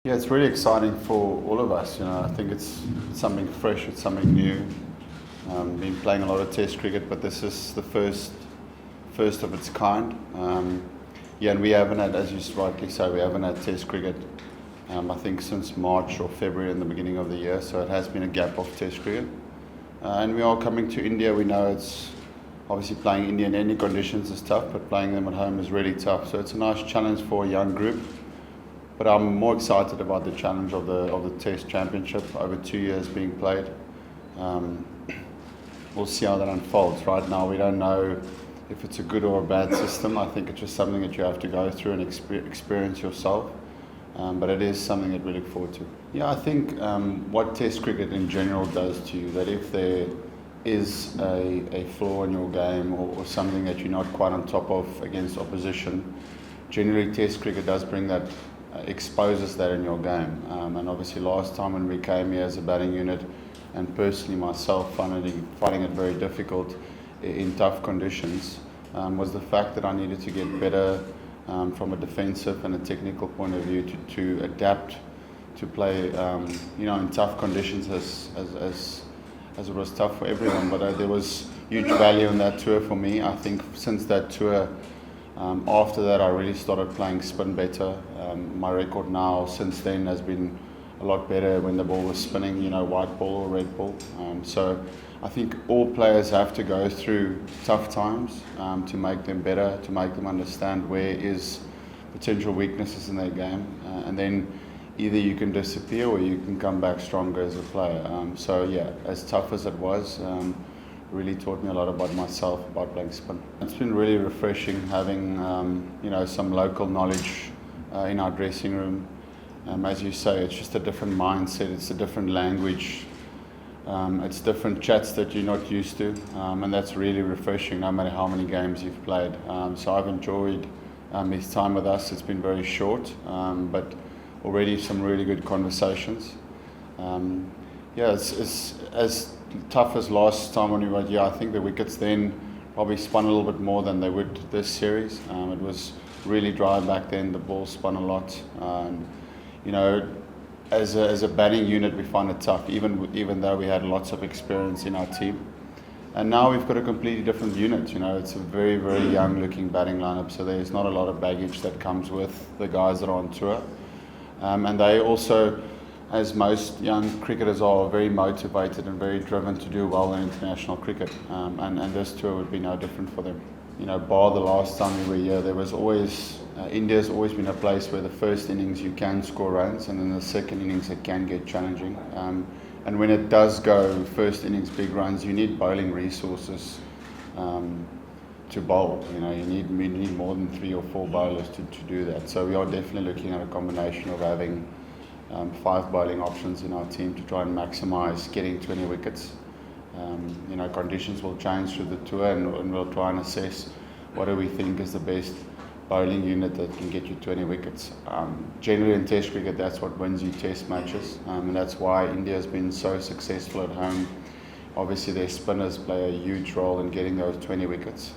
Yeah, it's really exciting for all of us. I think it's something fresh, it's something new. Been playing a lot of Test cricket, but this is the first of its kind. Yeah, and we haven't had, as you rightly say, we haven't had Test cricket. I think since March or February in the beginning of the year, so it has been a gap of Test cricket. And we are coming to India. We know it's obviously playing India in any conditions is tough, but playing them at home is really tough. So it's a nice challenge for a young group. But I'm more excited about the challenge of the Test Championship over 2 years being played. We'll see how that unfolds. Right now, we don't know if it's a good or a bad system. I think it's just something that you have to go through and experience yourself. But it is something that we look forward to. Yeah, I think what Test cricket in general does to you, that if there is a flaw in your game or something that you're not quite on top of against opposition, generally Test cricket does bring that, exposes that in your game. And obviously last time when we came here as a batting unit, and personally myself finding it very difficult in tough conditions, was the fact that I needed to get better from a defensive and a technical point of view to adapt to play in tough conditions as it was tough for everyone. But there was huge value in that tour for me. I think since that tour, after that I really started playing spin better. My record now since then has been a lot better when the ball was spinning, white ball or red ball. So I think all players have to go through tough times to make them better, to make them understand where is potential weaknesses in their game, and then either you can disappear or you can come back stronger as a player. So yeah, as tough as it was, really taught me a lot about myself, about playing spin. It's been really refreshing having some local knowledge in our dressing room. As you say, it's just a different mindset, it's a different language, it's different chats that you're not used to, and that's really refreshing no matter how many games you've played. So I've enjoyed his time with us. It's been very short, but already some really good conversations. It's as tough as last time when we were here. I think the wickets then probably spun a little bit more than they would this series. It was really dry back then, the ball spun a lot. As a batting unit, we find it tough, even though we had lots of experience in our team. And now we've got a completely different unit. It's a very, very young-looking batting lineup, so there's not a lot of baggage that comes with the guys that are on tour. And they also, as most young cricketers are, very motivated and very driven to do well in international cricket. And this tour would be no different for them. Bar the last time we were here, there was always, India's always been a place where the first innings you can score runs, and then the second innings it can get challenging. And when it does go first innings big runs, you need bowling resources to bowl. You need more than 3 or 4 bowlers to do that. So we are definitely looking at a combination of having 5 bowling options in our team to try and maximise getting 20 wickets. Conditions will change through the tour, and we'll try and assess what do we think is the best bowling unit that can get you 20 wickets. Generally in Test cricket, that's what wins you Test matches, and that's why India has been so successful at home. Obviously their spinners play a huge role in getting those 20 wickets,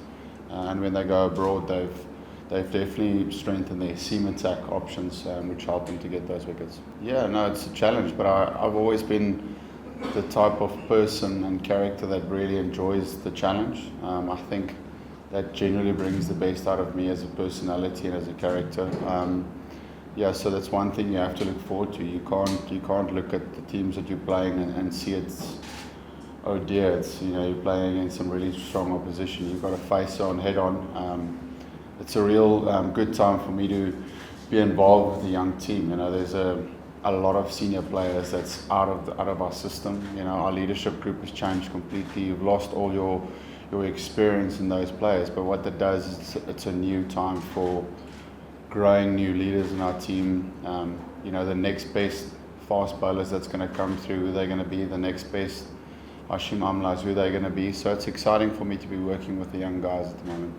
and when they go abroad, they've definitely strengthened their seam attack options, which help them to get those wickets. Yeah, no, it's a challenge, but I've always been the type of person and character that really enjoys the challenge. I think that generally brings the best out of me as a personality and as a character. So that's one thing you have to look forward to. You can't look at the teams that you're playing and see it's, oh dear, it's you're playing against some really strong opposition. You've got to face on head on. It's a real good time for me to be involved with the young team. There's a lot of senior players that's out of our system. Our leadership group has changed completely. You've lost all your experience in those players, but what that does is it's a new time for growing new leaders in our team. The next best fast bowlers that's going to come through, who they're going to be, the next best Hashim Amlas, who they're going to be. So it's exciting for me to be working with the young guys at the moment.